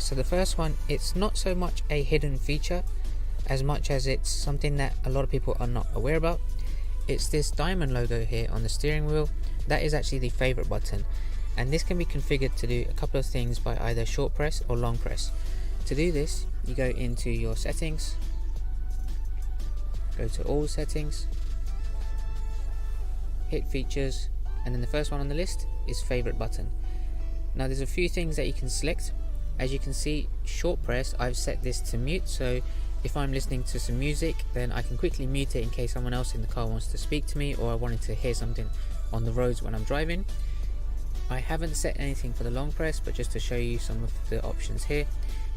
So the first one, it's not so much a hidden feature as much as it's something that a lot of people are not aware about. It's this diamond logo here on the steering wheel. That is actually the favorite button, and this can be configured to do a couple of things by either short press or long press. To do this, you go into your settings, go to all settings, hit features, and then the first one on the list is favorite button. Now there's a few things that you can select. As you can see, short press, I've set this to mute, so if I'm listening to some music, then I can quickly mute it in case someone else in the car wants to speak to me, or I wanted to hear something on the roads when I'm driving. I haven't set anything for the long press, but just to show you some of the options here.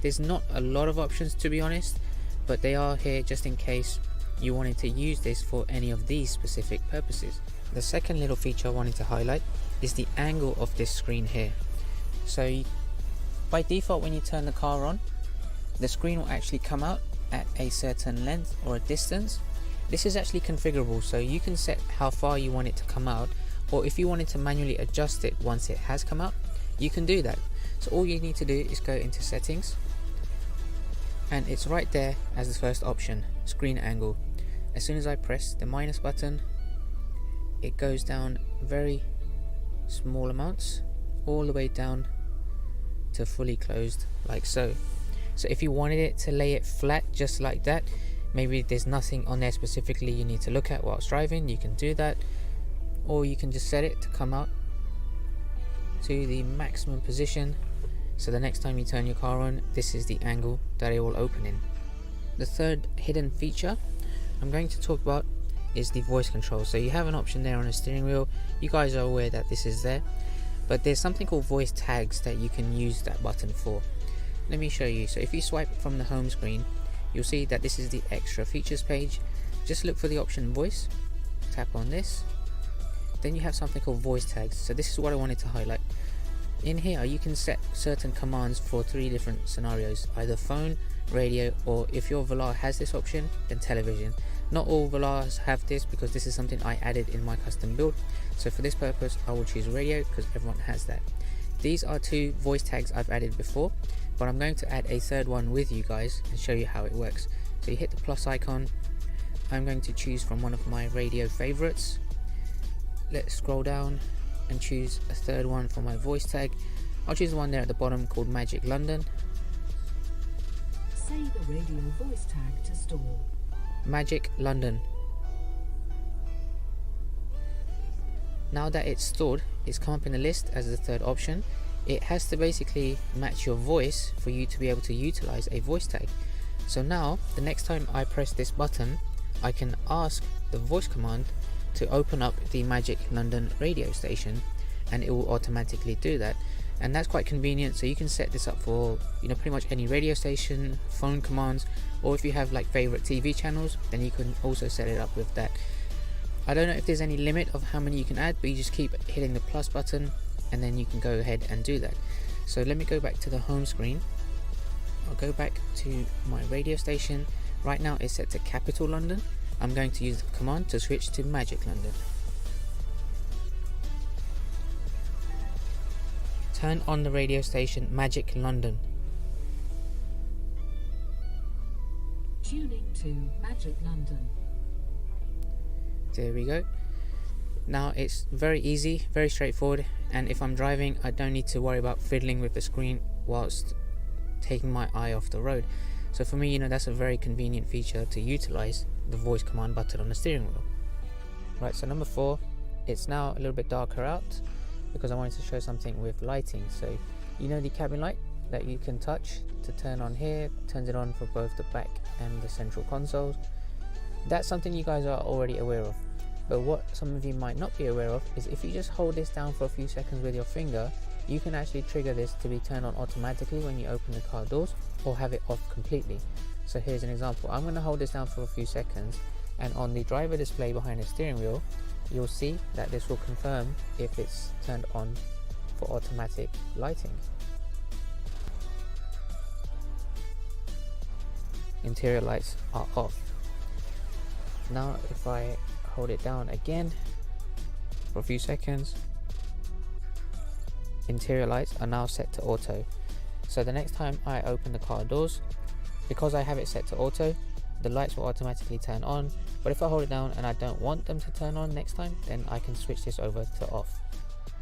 There's not a lot of options, to be honest, but they are here just in case you wanted to use this for any of these specific purposes. The second little feature I wanted to highlight is the angle of this screen here. So by default, when you turn the car on, the screen will actually come out at a certain length or a distance. This is actually configurable, so you can set how far you want it to come out, or if you wanted to manually adjust it once it has come out, you can do that. So all you need to do is go into settings, and it's right there as the first option, screen angle. As soon as I press the minus button, it goes down very small amounts all the way down to fully closed, like so. So if you wanted it to lay it flat just like that, maybe there's nothing on there specifically you need to look at whilst driving, you can do that, or you can just set it to come out to the maximum position, so the next time you turn your car on, this is the angle that it will open in. The third hidden feature I'm going to talk about is the voice control. So you have an option there on the steering wheel, you guys are aware that this is there, but there's something called voice tags that you can use that button for. Let me show you. So if you swipe from the home screen, you'll see that this is the extra features page. Just look for the option voice, tap on this, then you have something called voice tags. So this is what I wanted to highlight. In here you can set certain commands for 3 different scenarios, either phone, radio, or if your velar has this option, then television. Not all velars have this because this is something I added in my custom build, so for this purpose I will choose radio because everyone has that. These are 2 voice tags I've added before, but I'm going to add a third one with you guys and show you how it works. So you hit the plus icon, I'm going to choose from one of my radio favorites. Let's scroll down and choose a third one for my voice tag. I'll choose the one there at the bottom called Magic London. Say the radio voice tag to store. Magic London. Now that it's stored, it's come up in the list as the third option. It has to basically match your voice for you to be able to utilize a voice tag. So now the next time I press this button, I can ask the voice command to open up the Magic London radio station, and it will automatically do that. And that's quite convenient, so you can set this up for, pretty much any radio station, phone commands, or if you have like favorite TV channels, then you can also set it up with that. I don't know if there's any limit of how many you can add, but you just keep hitting the plus button and then you can go ahead and do that. So let me go back to the home screen. I'll go back to my radio station. Right now it's set to Capital London. I'm going to use the command to switch to Magic London. Turn on the radio station Magic London. Tuning to Magic London. There we go. Now it's very easy, very straightforward, and if I'm driving I don't need to worry about fiddling with the screen whilst taking my eye off the road. So for me, that's a very convenient feature to utilize the voice command button on the steering wheel. Right, so number 4, it's now a little bit darker out because I wanted to show something with lighting. So the cabin light that you can touch to turn on here, turns it on for both the back and the central consoles. That's something you guys are already aware of, but what some of you might not be aware of is if you just hold this down for a few seconds with your finger, you can actually trigger this to be turned on automatically when you open the car doors, or have it off completely. So here's an example. I'm going to hold this down for a few seconds, and on the driver display behind the steering wheel you'll see that this will confirm if it's turned on for automatic lighting. Interior lights are off. Now if I hold it down again for a few seconds, interior lights are now set to auto. So the next time I open the car doors, because I have it set to auto, the lights will automatically turn on, but if I hold it down and I don't want them to turn on next time, then I can switch this over to off.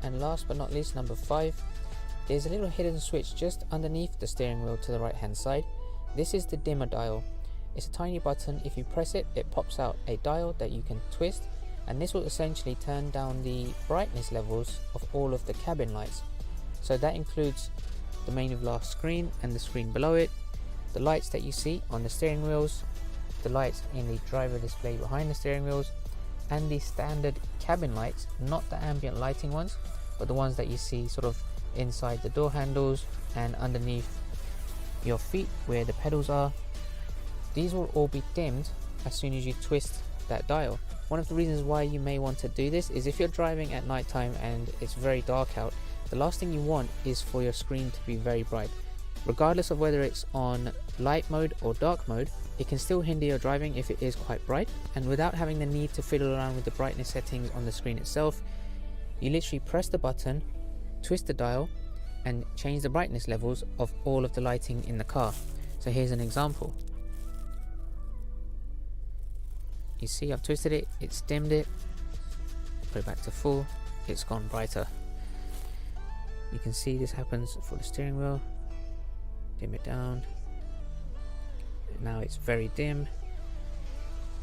And last but not least, number 5, there's a little hidden switch just underneath the steering wheel to the right hand side. This is the dimmer dial. It's a tiny button. If you press it, it pops out a dial that you can twist, and this will essentially turn down the brightness levels of all of the cabin lights. So that includes the main velar screen and the screen below it, the lights that you see on the steering wheels, the lights in the driver display behind the steering wheels, and the standard cabin lights, not the ambient lighting ones, but the ones that you see sort of inside the door handles and underneath your feet where the pedals are. These will all be dimmed as soon as you twist that dial. One of the reasons why you may want to do this is if you're driving at night time and it's very dark out, the last thing you want is for your screen to be very bright. Regardless of whether it's on light mode or dark mode, it can still hinder your driving if it is quite bright, and without having the need to fiddle around with the brightness settings on the screen itself, you literally press the button, twist the dial, and change the brightness levels of all of the lighting in the car. So here's an example. You see I've twisted it, it's dimmed it, put it back to full, it's gone brighter. You can see this happens for the steering wheel. Dim it down. Now it's very dim.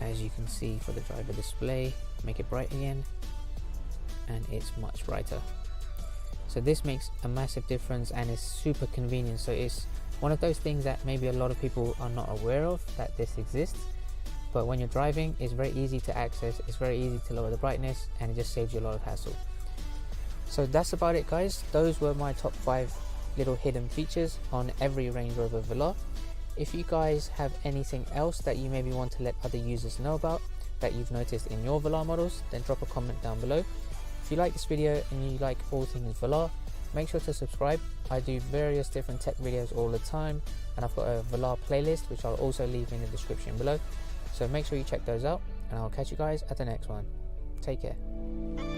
As you can see for the driver display, make it bright again, and it's much brighter. So this makes a massive difference and is super convenient. So it's one of those things that maybe a lot of people are not aware of, that this exists, but when you're driving, it's very easy to access, it's very easy to lower the brightness, and it just saves you a lot of hassle. So that's about it, guys. Those were my top 5 little hidden features on every Range Rover Velar. If you guys have anything else that you maybe want to let other users know about that you've noticed in your Velar models, then drop a comment down below. If you like this video and you like all things Velar, make sure to subscribe. I do various different tech videos all the time, and I've got a Velar playlist which I'll also leave in the description below. So make sure you check those out, and I'll catch you guys at the next one. Take care.